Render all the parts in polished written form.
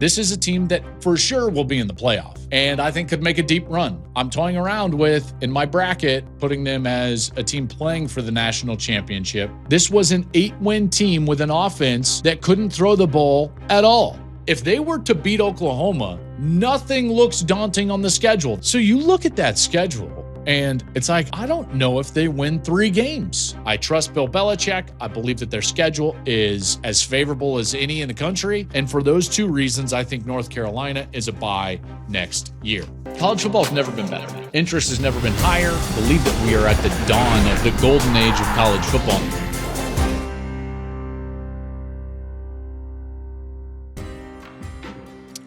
This is a team that for sure will be in the playoff and I think could make a deep run. I'm toying around with, in my bracket, putting them as a team playing for the national championship. This was an 8-win team with an offense that couldn't throw the ball at all. If they were to beat Oklahoma, nothing looks daunting on the schedule. So you look at that schedule and it's like, I don't know if they win 3 games. I trust Bill Belichick. I believe that their schedule is as favorable as any in the country. And for those 2 reasons, I think North Carolina is a bye next year. College football has never been better. Interest has never been higher. I believe that we are at the dawn of the golden age of college football.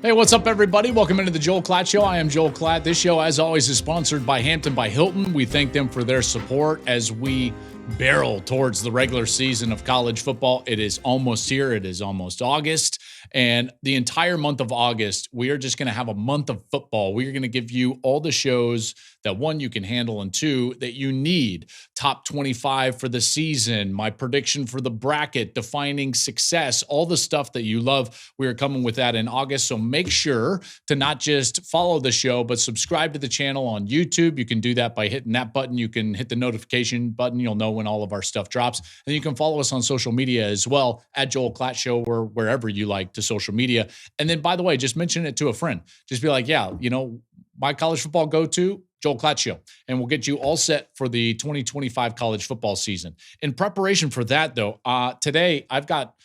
Hey, what's up, everybody? Welcome into the Joel Klatt Show. I am Joel Klatt. This show, as always, is sponsored by Hampton by Hilton. We thank them for their support as we barrel towards the regular season of college football. It is almost here. It is almost August. And the entire month of August, we are just going to have a month of football. We are going to give you all the shows that, 1, you can handle, and 2, that you need. Top 25 for the season, my prediction for the bracket, defining success, all the stuff that you love. We are coming with that in August. So make sure to not just follow the show, but subscribe to the channel on YouTube. You can do that by hitting that button. You can hit the notification button. You'll know when all of our stuff drops. And you can follow us on social media as well, at Joel Klatt Show, or wherever you like to social media. And then, by the way, just mention it to a friend. Just be like, yeah, you know, my college football go-to, Joel Klatt Show. And we'll get you all set for the 2025 college football season. In preparation for that, though, today I've got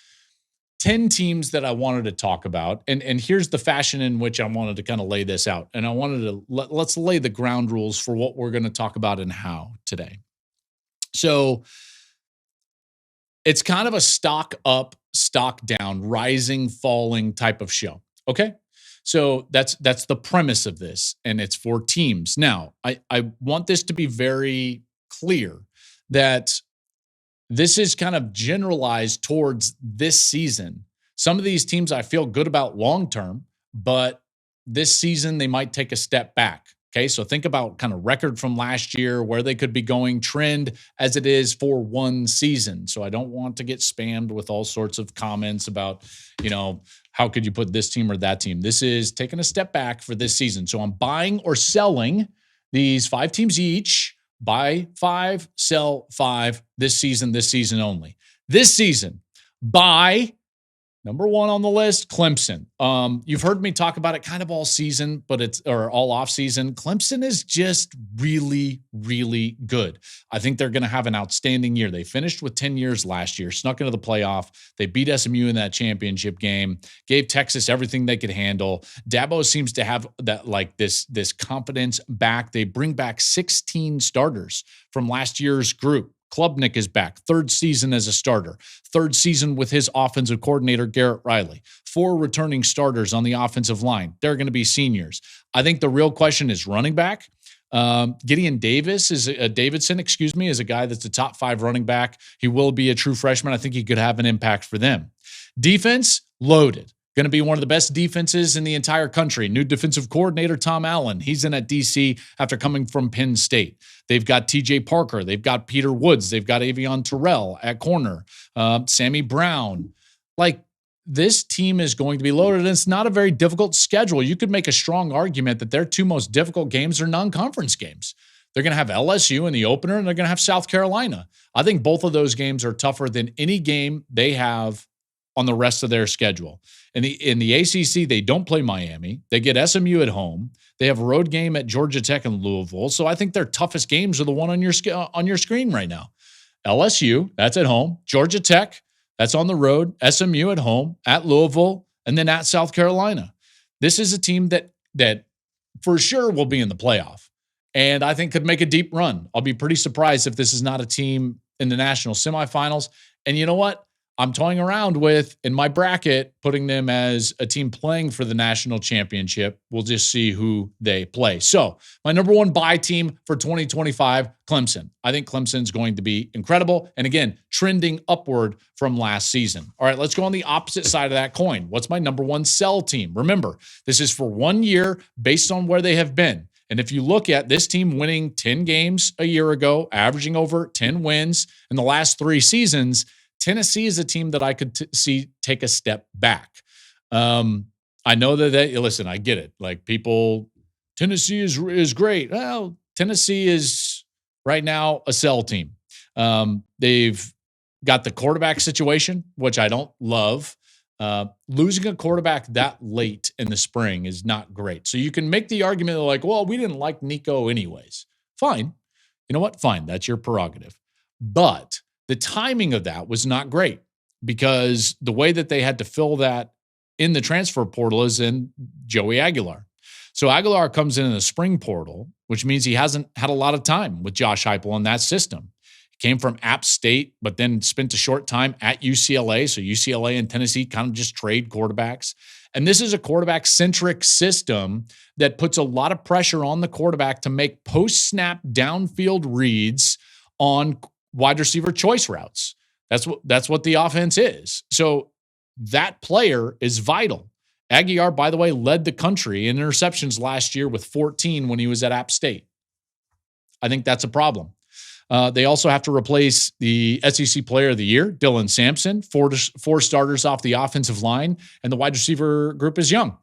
10 teams that I wanted to talk about. And here's the fashion in which I wanted to kind of lay this out. And I wanted to let's lay the ground rules for what we're going to talk about and how today. So it's kind of a stock up, stock down, rising, falling type of show. Okay. So that's the premise of this, and it's for teams. Now, I want this to be very clear that this is kind of generalized towards this season. Some of these teams I feel good about long-term, but this season they might take a step back. Okay, so think about kind of record from last year, where they could be going, trend as it is for one season. So I don't want to get spammed with all sorts of comments about, you know, how could you put this team or that team? This is taking a step back for this season. So I'm buying or selling these 5 teams each. Buy 5, sell 5 this season only. This season, buy number 1 on the list, Clemson. You've heard me talk about it kind of all season, or all off season. Clemson is just really, really good. I think they're going to have an outstanding year. They finished with 10 years last year, snuck into the playoff. They beat SMU in that championship game, gave Texas everything they could handle. Dabo seems to have that, like this confidence back. They bring back 16 starters from last year's group. Klubnik is back, 3rd season as a starter, 3rd season with his offensive coordinator, Garrett Riley. 4 returning starters on the offensive line. They're going to be seniors. I think the real question is running back. Gideon Davidson is a guy that's a top 5 running back. He will be a true freshman. I think he could have an impact for them. Defense, loaded. Going to be one of the best defenses in the entire country. New defensive coordinator, Tom Allen. He's in at DC after coming from Penn State. They've got TJ Parker. They've got Peter Woods. They've got Avion Terrell at corner. Sammy Brown. Like, this team is going to be loaded, and it's not a very difficult schedule. You could make a strong argument that their 2 most difficult games are non-conference games. They're going to have LSU in the opener, and they're going to have South Carolina. I think both of those games are tougher than any game they have on the rest of their schedule. In the ACC, they don't play Miami. They get SMU at home. They have a road game at Georgia Tech and Louisville. So I think their toughest games are the one on your screen right now. LSU, that's at home. Georgia Tech, that's on the road. SMU at home, at Louisville, and then at South Carolina. This is a team that for sure will be in the playoff, and I think could make a deep run. I'll be pretty surprised if this is not a team in the national semifinals. And you know what? I'm toying around with, in my bracket, putting them as a team playing for the national championship. We'll just see who they play. So my number 1 buy team for 2025, Clemson. I think Clemson's going to be incredible. And again, trending upward from last season. All right, let's go on the opposite side of that coin. What's my number 1 sell team? Remember, this is for 1 year based on where they have been. And if you look at this team winning 10 games a year ago, averaging over 10 wins in the last 3 seasons, Tennessee is a team that I could see take a step back. I know listen, I get it. Like people, Tennessee is great. Well, Tennessee is right now a sell team. They've got the quarterback situation, which I don't love. Losing a quarterback that late in the spring is not great. So you can make the argument like, well, we didn't like Nico anyways. Fine. You know what? Fine. That's your prerogative. But the timing of that was not great because the way that they had to fill that in the transfer portal is in Joey Aguilar. So Aguilar comes in the spring portal, which means he hasn't had a lot of time with Josh Heupel in that system. He came from App State, but then spent a short time at UCLA. So UCLA and Tennessee kind of just trade quarterbacks. And this is a quarterback-centric system that puts a lot of pressure on the quarterback to make post-snap downfield reads on wide receiver choice routes. That's what the offense is. So that player is vital. Aguilar, by the way, led the country in interceptions last year with 14 when he was at App State. I think that's a problem. They also have to replace the SEC Player of the Year, Dylan Sampson, four starters off the offensive line, and the wide receiver group is young.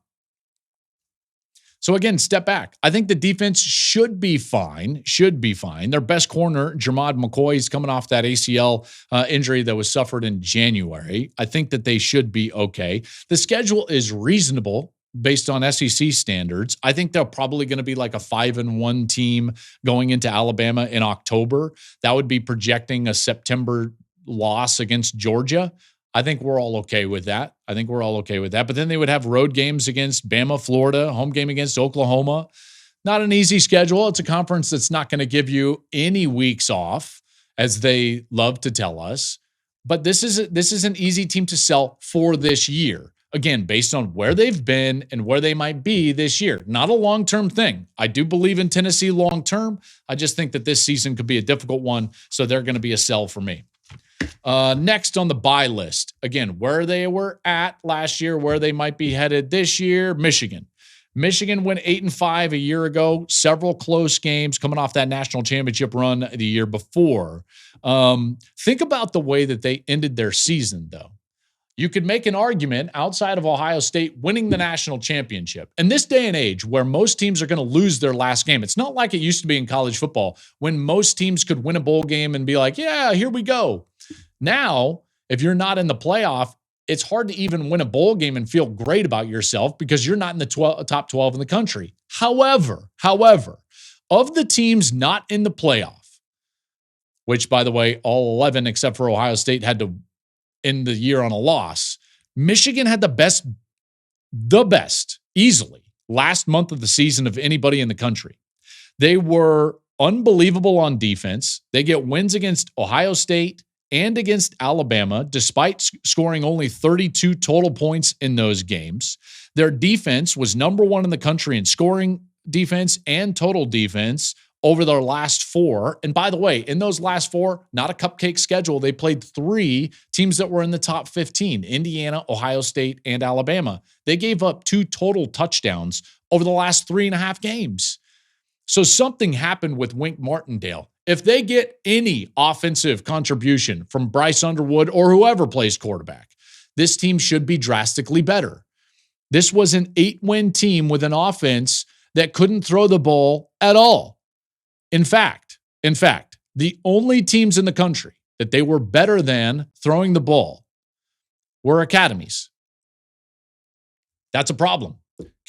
So again, step back. I think the defense should be fine. Their best corner, Jermod McCoy, is coming off that ACL injury that was suffered in January. I think that they should be okay. The schedule is reasonable based on SEC standards. I think they're probably going to be like a 5-1 team going into Alabama in October. That would be projecting a September loss against Georgia. I think we're all okay with that. But then they would have road games against Bama, Florida, home game against Oklahoma. Not an easy schedule. It's a conference that's not going to give you any weeks off, as they love to tell us. But this is an easy team to sell for this year. Again, based on where they've been and where they might be this year. Not a long-term thing. I do believe in Tennessee long-term. I just think that this season could be a difficult one, so they're going to be a sell for me. Next on the buy list, again, where they were at last year, where they might be headed this year, Michigan. Michigan went 8-5 a year ago, several close games coming off that national championship run the year before. Think about the way that they ended their season, though. You could make an argument outside of Ohio State winning the national championship. In this day and age where most teams are going to lose their last game, it's not like it used to be in college football when most teams could win a bowl game and be like, yeah, here we go. Now, if you're not in the playoff, it's hard to even win a bowl game and feel great about yourself because you're not in the top 12 in the country. However, of the teams not in the playoff, which, by the way, all 11 except for Ohio State had to end the year on a loss, Michigan had the best, easily, last month of the season of anybody in the country. They were unbelievable on defense. They get wins against Ohio State and against Alabama, despite scoring only 32 total points in those games. Their defense was number one in the country in scoring defense and total defense over their last four. And by the way, in those last four, not a cupcake schedule. They played 3 teams that were in the top 15, Indiana, Ohio State, and Alabama. They gave up 2 total touchdowns over the last 3.5 games. So something happened with Wink Martindale. If they get any offensive contribution from Bryce Underwood or whoever plays quarterback, this team should be drastically better. This was an 8-win team with an offense that couldn't throw the ball at all. In fact, the only teams in the country that they were better than throwing the ball were academies. That's a problem.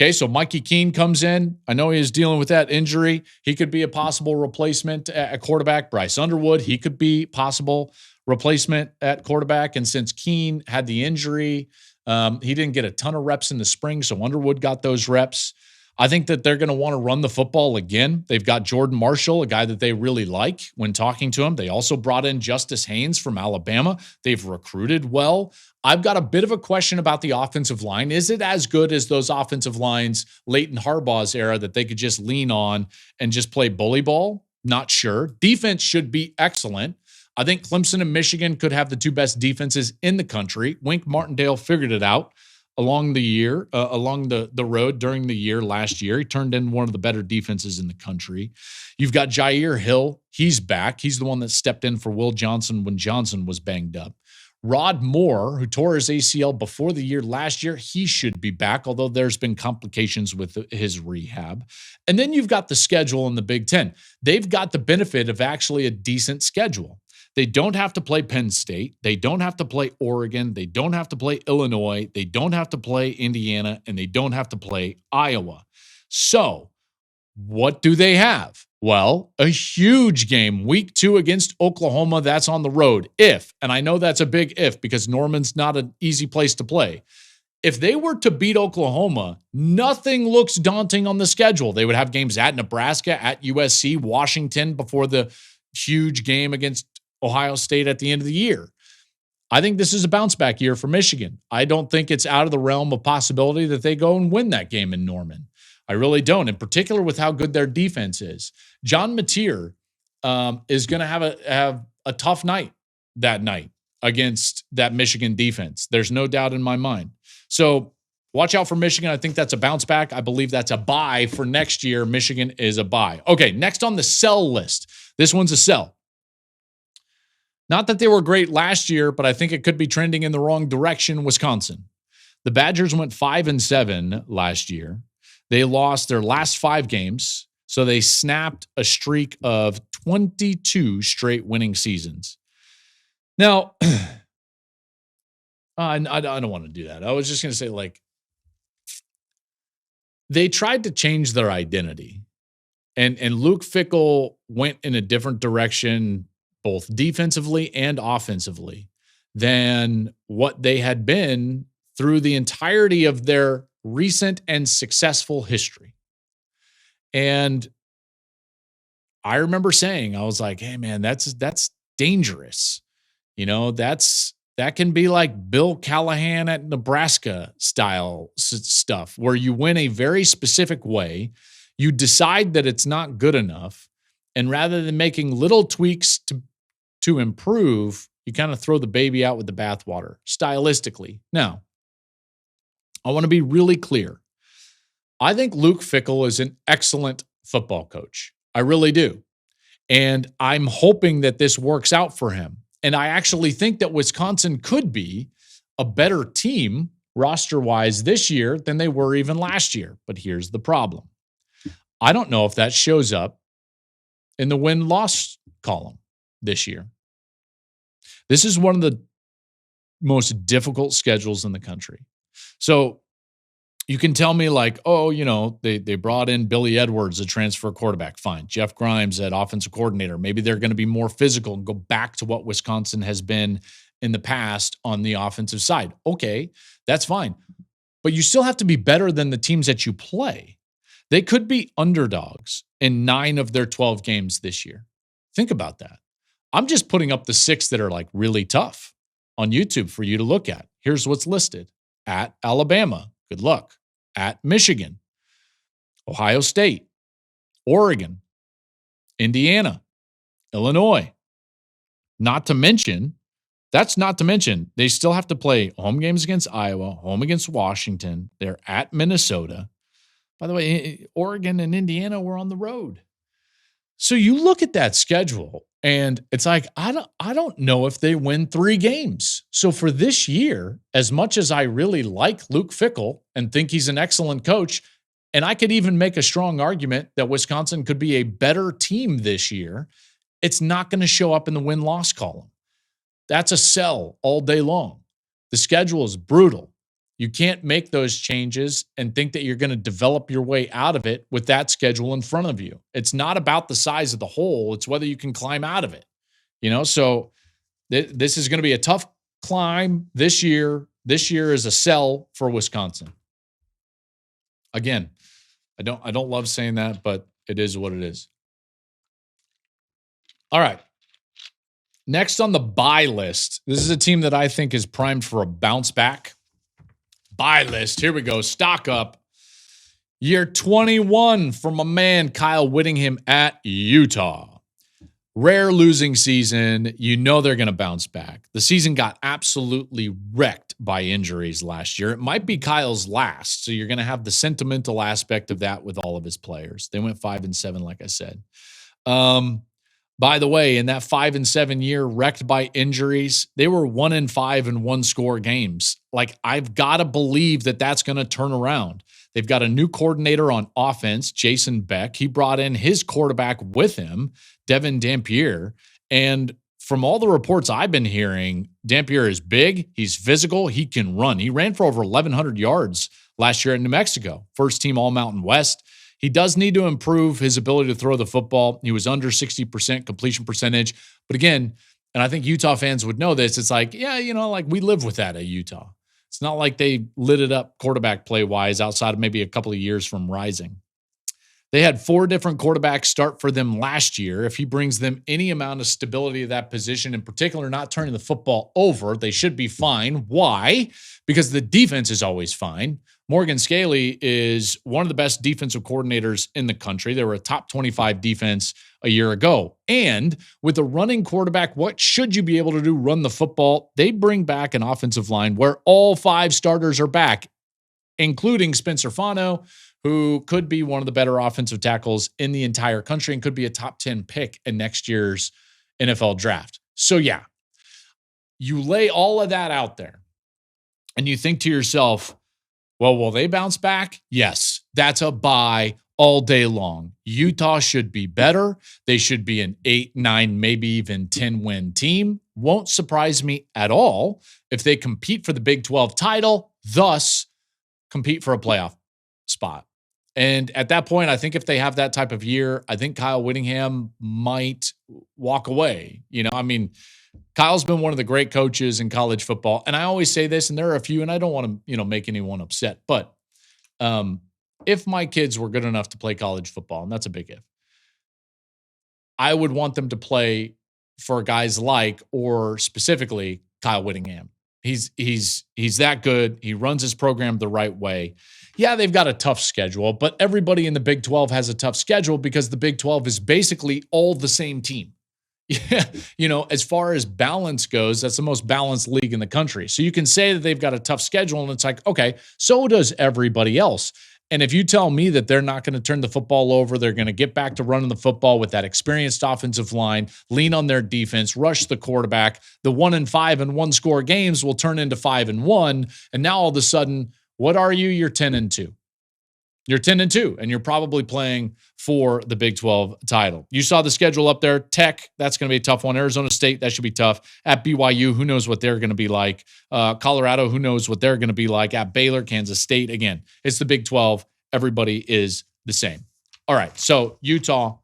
Okay, so Mikey Keene comes in. I know he is dealing with that injury. He could be a possible replacement at quarterback. Bryce Underwood, he could be possible replacement at quarterback. And since Keene had the injury, he didn't get a ton of reps in the spring, so Underwood got those reps. I think that they're going to want to run the football again. They've got Jordan Marshall, a guy that they really like when talking to him. They also brought in Justice Haynes from Alabama. They've recruited well. I've got a bit of a question about the offensive line. Is it as good as those offensive lines late in Harbaugh's era that they could just lean on and just play bully ball? Not sure. Defense should be excellent. I think Clemson and Michigan could have the 2 best defenses in the country. Wink Martindale figured it out along the road during the year last year. He turned in one of the better defenses in the country. You've got Jair Hill. He's back. He's the one that stepped in for Will Johnson when Johnson was banged up. Rod Moore, who tore his ACL before the year last year, he should be back, although there's been complications with his rehab. And then you've got the schedule in the Big Ten. They've got the benefit of actually a decent schedule. They don't have to play Penn State. They don't have to play Oregon. They don't have to play Illinois. They don't have to play Indiana, and they don't have to play Iowa. So what do they have? Well, a huge game, week 2 against Oklahoma. That's on the road. And I know that's a big if because Norman's not an easy place to play. If they were to beat Oklahoma, nothing looks daunting on the schedule. They would have games at Nebraska, at USC, Washington before the huge game against Ohio State at the end of the year. I think this is a bounce back year for Michigan. I don't think it's out of the realm of possibility that they go and win that game in Norman. I really don't, in particular with how good their defense is. John Mateer is going to have a tough night that night against that Michigan defense. There's no doubt in my mind. So watch out for Michigan. I think that's a bounce back. I believe that's a bye for next year. Michigan is a bye. Okay, next on the sell list. This one's a sell. Not that they were great last year, but I think it could be trending in the wrong direction. Wisconsin. The Badgers went 5-7 last year. They lost their last 5 games, so they snapped a streak of 22 straight winning seasons. Now, I don't want to do that. I was just going to say, they tried to change their identity, and Luke Fickell went in a different direction, both defensively and offensively, than what they had been through the entirety of their recent and successful history. And I remember saying, I was like, hey man, that's dangerous. That can be like Bill Callahan at Nebraska style stuff where you win a very specific way. You decide that it's not good enough. And rather than making little tweaks to improve, you kind of throw the baby out with the bathwater stylistically. Now, I want to be really clear. I think Luke Fickell is an excellent football coach. I really do. And I'm hoping that this works out for him. And I actually think that Wisconsin could be a better team roster-wise this year than they were even last year. But here's the problem. I don't know if that shows up in the win-loss column this year. This is one of the most difficult schedules in the country. So you can tell me they brought in Billy Edwards, a transfer quarterback. Fine. Jeff Grimes at offensive coordinator. Maybe they're going to be more physical and go back to what Wisconsin has been in the past on the offensive side. Okay, that's fine. But you still have to be better than the teams that you play. They could be underdogs in 9 of their 12 games this year. Think about that. I'm just putting up the 6 that are really tough on YouTube for you to look at. Here's what's listed. At Alabama, good luck. At Michigan, Ohio State, Oregon, Indiana, Illinois. Not to mention, they still have to play home games against Iowa, home against Washington. They're at Minnesota. By the way, Oregon and Indiana were on the road. So you look at that schedule, and it's like, I don't know if they win 3 games. So for this year, as much as I really like Luke Fickell and think he's an excellent coach, and I could even make a strong argument that Wisconsin could be a better team this year, it's not going to show up in the win-loss column. That's a sell all day long. The schedule is brutal. You can't make those changes and think that you're going to develop your way out of it with that schedule in front of you. It's not about the size of the hole. It's whether you can climb out of it. So this is going to be a tough climb this year. This year is a sell for Wisconsin. Again, I don't love saying that, but it is what it is. All right. Next on the buy list, this is a team that I think is primed for a bounce back. Buy list. Here we go. Stock up. Year 21 from a man, Kyle Whittingham at Utah. Rare losing season. You know they're going to bounce back. The season got absolutely wrecked by injuries last year. It might be Kyle's last, so you're going to have the sentimental aspect of that with all of his players. They went 5-7, like I said. By the way, in that 5-7 year wrecked by injuries, they were 1-5 in one-score games. Like, I've got to believe that that's going to turn around. They've got a new coordinator on offense, Jason Beck. He brought in his quarterback with him, Devin Dampier. And from all the reports I've been hearing, Dampier is big, he's physical, he can run. He ran for over 1,100 yards last year in New Mexico, first team All-Mountain West. He does need to improve his ability to throw the football. He was under 60% completion percentage. But again, and I think Utah fans would know this, it's like, yeah, like we live with that at Utah. It's not like they lit it up quarterback play-wise outside of maybe a couple of years from Rising. They had 4 different quarterbacks start for them last year. If he brings them any amount of stability to that position, in particular not turning the football over, they should be fine. Why? Because the defense is always fine. Morgan Scaley is one of the best defensive coordinators in the country. They were a top 25 defense a year ago. And with a running quarterback, what should you be able to do? Run the football. They bring back an offensive line where all 5 starters are back, including Spencer Fano, who could be one of the better offensive tackles in the entire country and could be a top 10 pick in next year's NFL draft. So yeah, you lay all of that out there and you think to yourself, well, will they bounce back? Yes, that's a buy all day long. Utah should be better. They should be an 8, 9, maybe even 10-win team. Won't surprise me at all if they compete for the Big 12 title, thus compete for a playoff spot. And at that point, I think if they have that type of year, I think Kyle Whittingham might walk away. Kyle's been one of the great coaches in college football. And I always say this, and there are a few, and I don't want to, make anyone upset, but if my kids were good enough to play college football, and that's a big if, I would want them to play for guys like, or specifically, Kyle Whittingham. He's that good. He runs his program the right way. Yeah, they've got a tough schedule, but everybody in the Big 12 has a tough schedule because the Big 12 is basically all the same team. Yeah, as far as balance goes, that's the most balanced league in the country. So you can say that they've got a tough schedule, and it's like, okay, so does everybody else. And if you tell me that they're not going to turn the football over, they're going to get back to running the football with that experienced offensive line, lean on their defense, rush the quarterback, the 1-5 and one-score games will turn into 5-1. And now all of a sudden, what are you? You're 10-2. You're 10-2, and you're probably playing for the Big 12 title. You saw the schedule up there. Tech, that's going to be a tough one. Arizona State, that should be tough. At BYU, who knows what they're going to be like. Colorado, who knows what they're going to be like. At Baylor, Kansas State, again, it's the Big 12. Everybody is the same. All right, so Utah,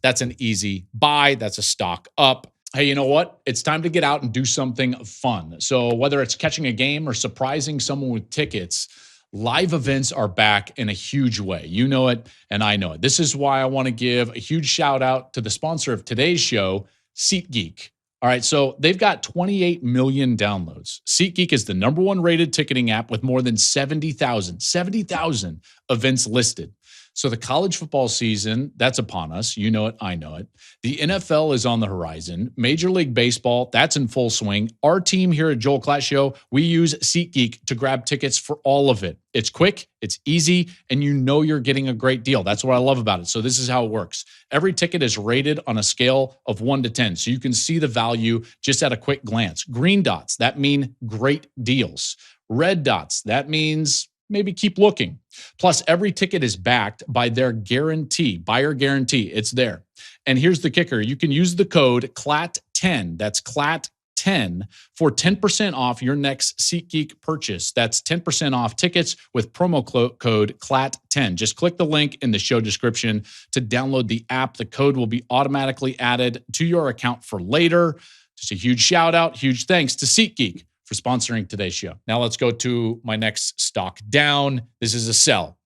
that's an easy buy. That's a stock up. Hey, you know what? It's time to get out and do something fun. So whether it's catching a game or surprising someone with tickets, live events are back in a huge way. You know it, and I know it. This is why I want to give a huge shout out to the sponsor of today's show, SeatGeek. All right, so they've got 28 million downloads. SeatGeek is the number 1 rated ticketing app with more than 70,000 events listed. So the college football season, that's upon us. You know it, I know it. The NFL is on the horizon. Major League Baseball, that's in full swing. Our team here at Joel Klatt Show, we use SeatGeek to grab tickets for all of it. It's quick, it's easy, and you know you're getting a great deal. That's what I love about it. So this is how it works. Every ticket is rated on a scale of 1 to 10, so you can see the value just at a quick glance. Green dots, that mean great deals. Red dots, that means maybe keep looking. Plus, every ticket is backed by their guarantee, buyer guarantee. It's there. And here's the kicker. You can use the code CLAT10, that's CLAT10, for 10% off your next SeatGeek purchase. That's 10% off tickets with promo code CLAT10. Just click the link in the show description to download the app. The code will be automatically added to your account for later. Just a huge shout out, huge thanks to SeatGeek for sponsoring today's show. Now let's go to my next stock down. This is a sell.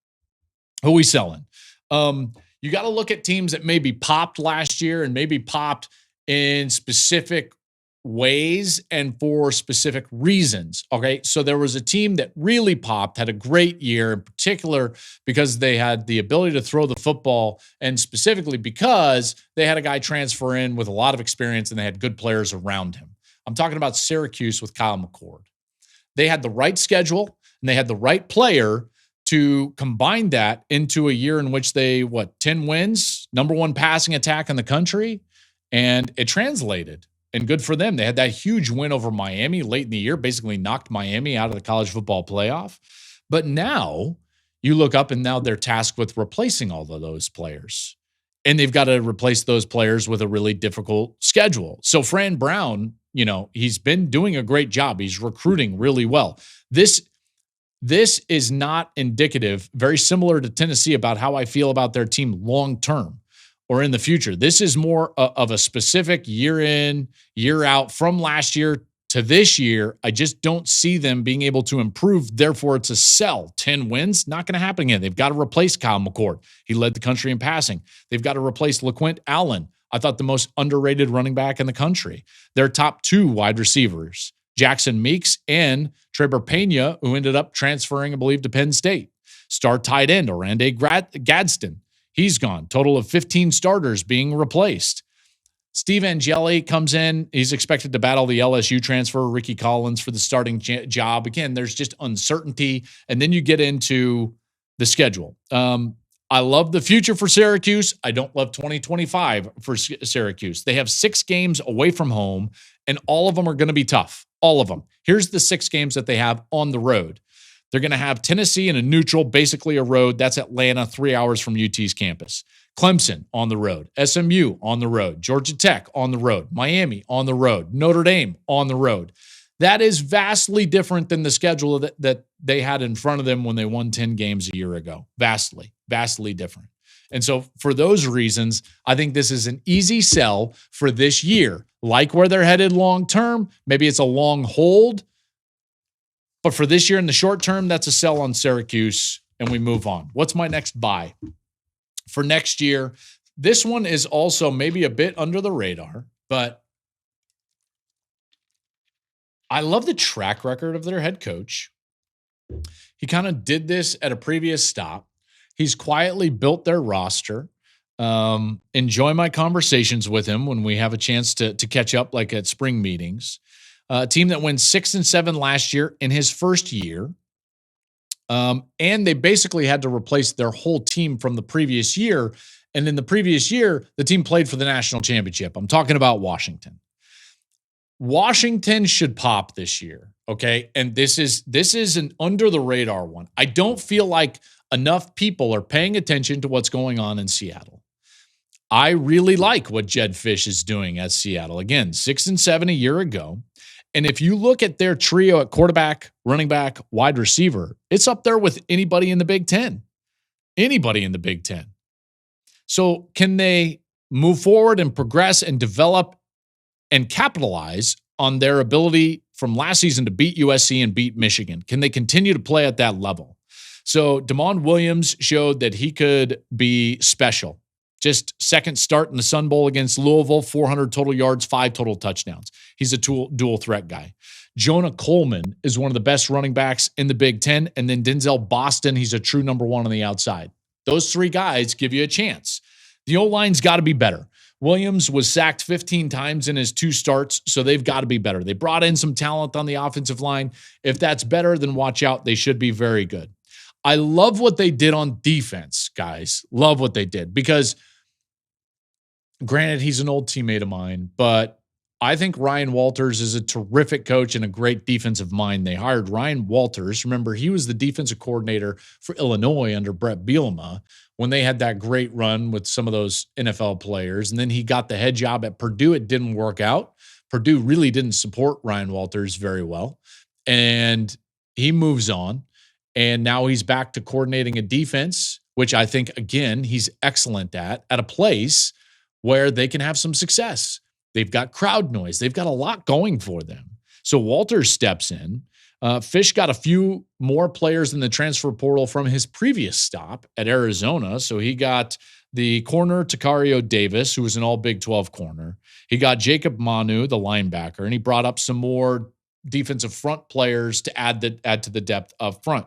Who are we selling? You got to look at teams that maybe popped last year and maybe popped in specific ways and for specific reasons. Okay, so there was a team that really popped, had a great year, in particular because they had the ability to throw the football, and specifically because they had a guy transfer in with a lot of experience and they had good players around him. I'm talking about Syracuse with Kyle McCord. They had the right schedule and they had the right player to combine that into a year in which they, 10 wins, number 1 passing attack in the country, And it translated, and good for them. They had that huge win over Miami late in the year, basically knocked Miami out of the college football playoff. But now you look up and now they're tasked with replacing all of those players. And they've got to replace those players with a really difficult schedule. So Fran Brown, he's been doing a great job. He's recruiting really well. This is not indicative, very similar to Tennessee, about how I feel about their team long term or in the future. This is more of a specific year in, year out from last year to this year. I just don't see them being able to improve. Therefore, it's a sell. 10 wins, not going to happen again. They've got to replace Kyle McCord. He led the country in passing. They've got to replace LaQuint Allen. I thought the most underrated running back in the country. Their top 2 wide receivers, Jackson Meeks and Trevor Pena, who ended up transferring, I believe, to Penn State. Star tight end, Orlando Gadsden. He's gone. Total of 15 starters being replaced. Steve Angeli comes in. He's expected to battle the LSU transfer, Ricky Collins, for the starting job. Again, there's just uncertainty. And then you get into the schedule. I love the future for Syracuse. I don't love 2025 for Syracuse. They have 6 games away from home, and all of them are going to be tough. All of them. Here's the 6 games that they have on the road. They're going to have Tennessee in a neutral, basically a road. That's Atlanta, 3 hours from UT's campus. Clemson on the road. SMU on the road. Georgia Tech on the road. Miami on the road. Notre Dame on the road. That is vastly different than the schedule that they had in front of them when they won 10 games a year ago. Vastly different. And so for those reasons, I think this is an easy sell for this year. Like where they're headed long term, maybe it's a long hold. But for this year in the short term, that's a sell on Syracuse, and we move on. What's my next buy? For next year, this one is also maybe a bit under the radar, but I love the track record of their head coach. He kind of did this at a previous stop. He's quietly built their roster. Enjoy my conversations with him when we have a chance to catch up, like at spring meetings. A team that went 6-7 last year in his first year. And they basically had to replace their whole team from the previous year. And in the previous year, the team played for the national championship. I'm talking about Washington. Washington should pop this year, okay? And this is an under the radar one. I don't feel like enough people are paying attention to what's going on in Seattle. I really like what Jed Fish is doing at Seattle. Again, 6-7 a year ago. And if you look at their trio at quarterback, running back, wide receiver, it's up there with anybody in the Big Ten. Anybody in the Big Ten. So can they move forward and progress and develop and capitalize on their ability from last season to beat USC and beat Michigan? Can they continue to play at that level? So DeMond Williams showed that he could be special. Just second start in the Sun Bowl against Louisville, 400 total yards, 5 total touchdowns. He's a dual threat guy. Jonah Coleman is one of the best running backs in the Big Ten. And then Denzel Boston, he's a true number 1 on the outside. Those 3 guys give you a chance. The O-line's got to be better. Williams was sacked 15 times in his 2 starts, so they've got to be better. They brought in some talent on the offensive line. If that's better, then watch out. They should be very good. I love what they did on defense, guys. Love what they did because granted, he's an old teammate of mine, but I think Ryan Walters is a terrific coach and a great defensive mind. They hired Ryan Walters. Remember, he was the defensive coordinator for Illinois under Brett Bielema when they had that great run with some of those NFL players. And then he got the head job at Purdue. It didn't work out. Purdue really didn't support Ryan Walters very well. And he moves on. And now he's back to coordinating a defense, which I think, again, he's excellent at a place where they can have some success. They've got crowd noise. They've got a lot going for them. So Walters steps in. Fish got a few more players in the transfer portal from his previous stop at Arizona. So he got the corner Takario Davis, who was an all Big 12 corner. He got Jacob Manu, the linebacker, and he brought up some more defensive front players to add to the depth up front.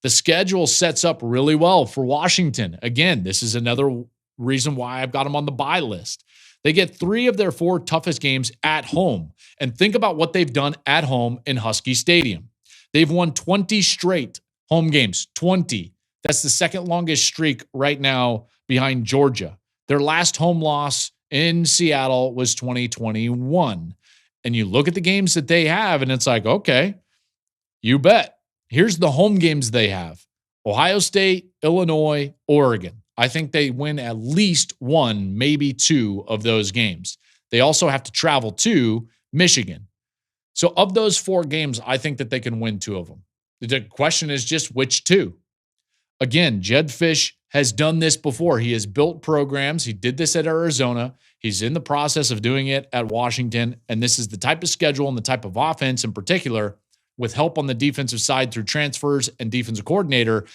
The schedule sets up really well for Washington. Again, this is another reason why I've got them on the buy list. They get 3 of their 4 toughest games at home. And think about what they've done at home in Husky Stadium. They've won 20 straight home games. 20. That's the second longest streak right now behind Georgia. Their last home loss in Seattle was 2021. And you look at the games that they have, and it's like, okay, you bet. Here's the home games they have: Ohio State, Illinois, Oregon. I think they win at least one, maybe two of those games. They also have to travel to Michigan. So of those 4 games, I think that they can win 2 of them. The question is just which 2. Again, Jedd Fisch has done this before. He has built programs. He did this at Arizona. He's in the process of doing it at Washington. And this is the type of schedule and the type of offense in particular, with help on the defensive side through transfers and defensive coordinator.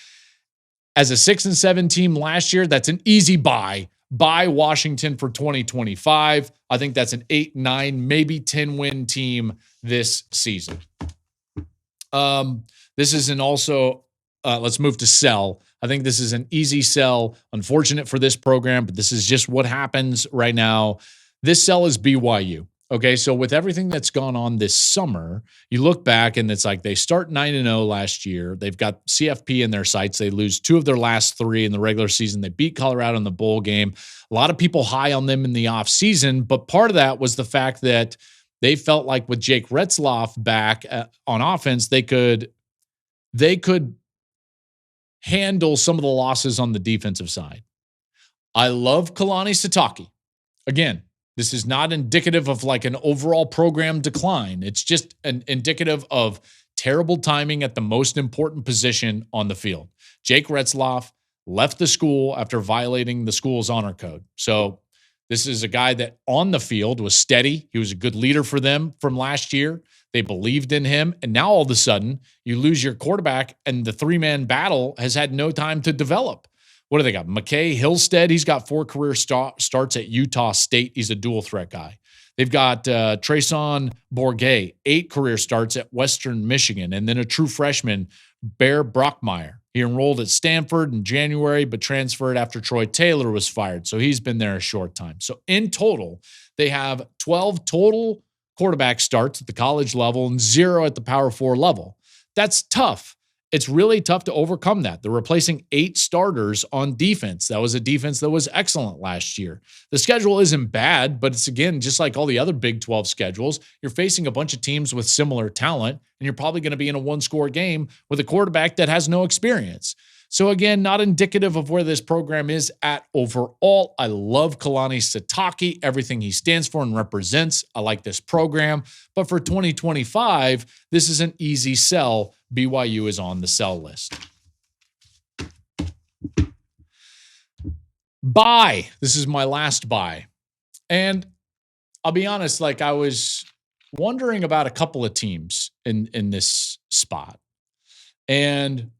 As a 6-7 team last year, that's an easy buy Washington for 2025. I think that's an 8, 9, maybe 10 win team this season. This is an also, let's move to sell. I think this is an easy sell. Unfortunate for this program, but this is just what happens right now. This sell is BYU. Okay, so with everything that's gone on this summer, you look back and it's like they start 9-0 last year. They've got CFP in their sights. They lose 2 of their last 3 in the regular season. They beat Colorado in the bowl game. A lot of people high on them in the offseason, but part of that was the fact that they felt like with Jake Retzlaff back on offense, they could handle some of the losses on the defensive side. I love Kalani Sitake. Again, this is not indicative of like an overall program decline. It's just an indicative of terrible timing at the most important position on the field. Jake Retzlaff left the school after violating the school's honor code. So this is a guy that on the field was steady. He was a good leader for them from last year. They believed in him. And now all of a sudden you lose your quarterback and the 3-man battle has had no time to develop. What do they got? McKay Hillstead, he's got 4 career starts at Utah State. He's a dual threat guy. They've got Treson Bourget, 8 career starts at Western Michigan. And then a true freshman, Bear Brockmeyer. He enrolled at Stanford in January, but transferred after Troy Taylor was fired. So he's been there a short time. So in total, they have 12 total quarterback starts at the college level and 0 at the Power 4 level. That's tough. It's really tough to overcome that. They're replacing 8 starters on defense. That was a defense that was excellent last year. The schedule isn't bad, but it's, again, just like all the other Big 12 schedules, you're facing a bunch of teams with similar talent, and you're probably going to be in a 1-score game with a quarterback that has no experience. So again, not indicative of where this program is at overall. I love Kalani Sitake, everything he stands for and represents. I like this program. But for 2025, this is an easy sell. BYU is on the sell list. Buy. This is my last buy. And I'll be honest, like I was wondering about a couple of teams in this spot. And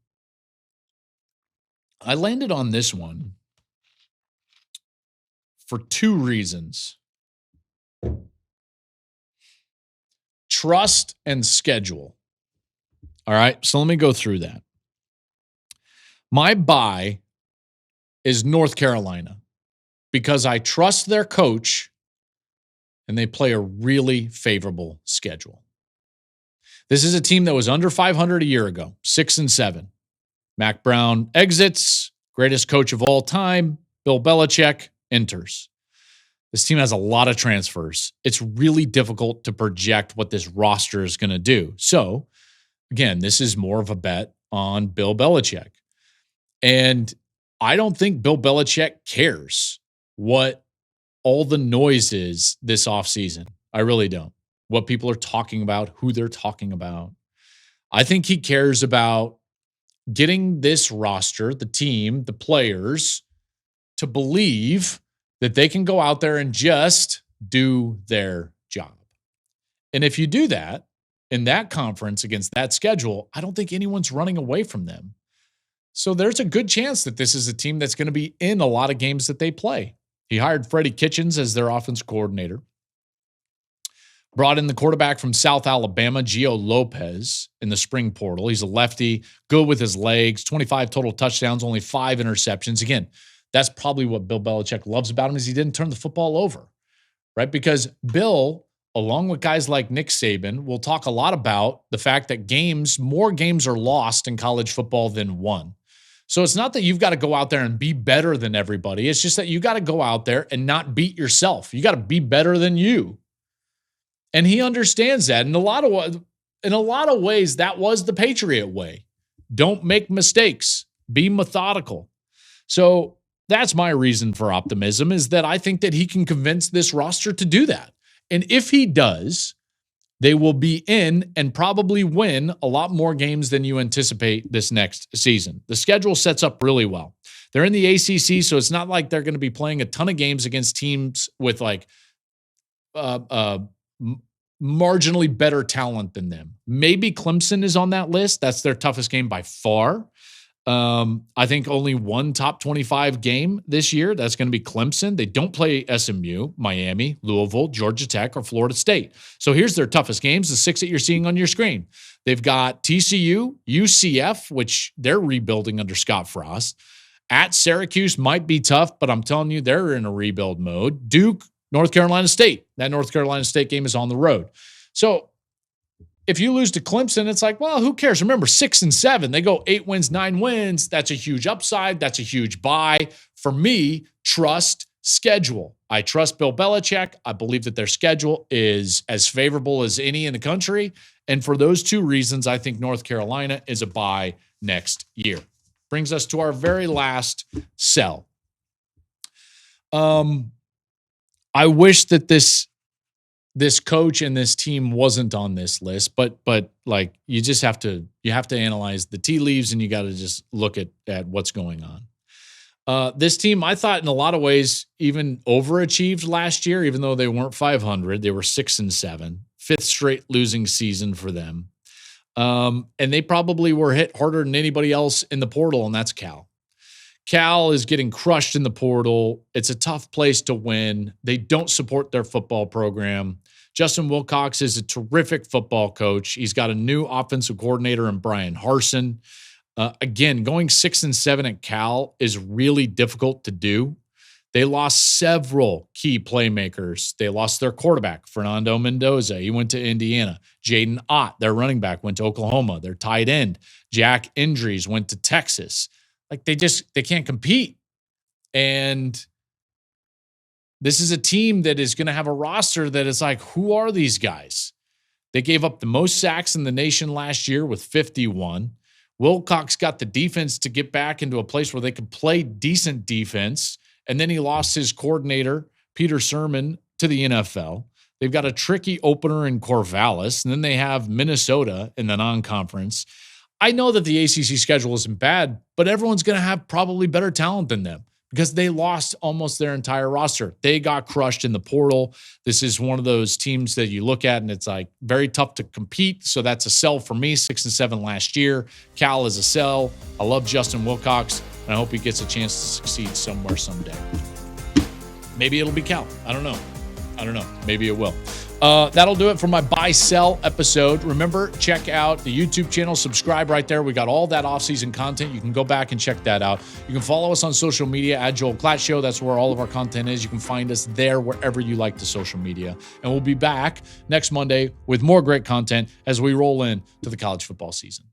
I landed on this one for 2 reasons. Trust and schedule. All right, so let me go through that. My buy is North Carolina because I trust their coach and they play a really favorable schedule. This is a team that was under 500 a year ago, 6-7. Mac Brown exits, greatest coach of all time. Bill Belichick enters. This team has a lot of transfers. It's really difficult to project what this roster is going to do. So, again, this is more of a bet on Bill Belichick. And I don't think Bill Belichick cares what all the noise is this offseason. I really don't. What people are talking about, who they're talking about. I think he cares about getting this roster, the team, the players, to believe that they can go out there and just do their job. And if you do that in that conference against that schedule, I don't think anyone's running away from them. So there's a good chance that this is a team that's going to be in a lot of games that they play. He hired Freddie Kitchens as their offense coordinator. Brought in the quarterback from South Alabama, Gio Lopez, in the spring portal. He's a lefty, good with his legs, 25 total touchdowns, only 5 interceptions. Again, that's probably what Bill Belichick loves about him is he didn't turn the football over, right? Because Bill, along with guys like Nick Saban, will talk a lot about the fact that more games are lost in college football than won. So it's not that you've got to go out there and be better than everybody. It's just that you got to go out there and not beat yourself. You got to be better than you. And he understands that. In a lot of ways, that was the Patriot way. Don't make mistakes. Be methodical. So that's my reason for optimism, is that I think that he can convince this roster to do that. And if he does, they will be in and probably win a lot more games than you anticipate this next season. The schedule sets up really well. They're in the ACC, so it's not like they're going to be playing a ton of games against teams with like marginally better talent than them. Maybe Clemson is on that list. That's their toughest game by far. I think only one top 25 game this year. That's going to be Clemson. They don't play SMU, Miami, Louisville, Georgia Tech, or Florida State. So here's their toughest games, the 6 that you're seeing on your screen. They've got TCU, UCF, which they're rebuilding under Scott Frost. At Syracuse might be tough, but I'm telling you, they're in a rebuild mode. Duke, North Carolina State. That North Carolina State game is on the road. So if you lose to Clemson, it's like, well, who cares? Remember, 6 and 7. They go 8 wins, 9 wins. That's a huge upside. That's a huge buy. For me, trust schedule. I trust Bill Belichick. I believe that their schedule is as favorable as any in the country. And for those two reasons, I think North Carolina is a buy next year. Brings us to our very last sell. I wish that this coach and this team wasn't on this list, but like you have to analyze the tea leaves, and you got to just look at what's going on. This team, I thought in a lot of ways even overachieved last year, even though they weren't 500, they were 6 and 7, 5th straight losing season for them. And they probably were hit harder than anybody else in the portal, and that's Cal. Cal is getting crushed in the portal. It's a tough place to win. They don't support their football program. Justin Wilcox is a terrific football coach. He's got a new offensive coordinator in Brian Harsin. Again, going 6 and 7 at Cal is really difficult to do. They lost several key playmakers. They lost their quarterback, Fernando Mendoza. He went to Indiana. Jaden Ott, their running back, went to Oklahoma. Their tight end, Jack Indries, went to Texas. Like they can't compete. And this is a team that is going to have a roster that is like, who are these guys? They gave up the most sacks in the nation last year with 51. Wilcox got the defense to get back into a place where they could play decent defense. And then he lost his coordinator, Peter Sermon, to the NFL. They've got a tricky opener in Corvallis. And then they have Minnesota in the non-conference. I know that the ACC schedule isn't bad, but everyone's going to have probably better talent than them because they lost almost their entire roster. They got crushed in the portal. This is one of those teams that you look at and it's like very tough to compete. So that's a sell for me. 6 and 7 last year. Cal is a sell. I love Justin Wilcox, and I hope he gets a chance to succeed somewhere someday. Maybe it'll be Cal. I don't know. Maybe it will. That'll do it for my buy-sell episode. Remember, check out the YouTube channel. Subscribe right there. We got all that off-season content. You can go back and check that out. You can follow us on social media at Joel Klatt Show. That's where all of our content is. You can find us there wherever you like the social media. And we'll be back next Monday with more great content as we roll in to the college football season.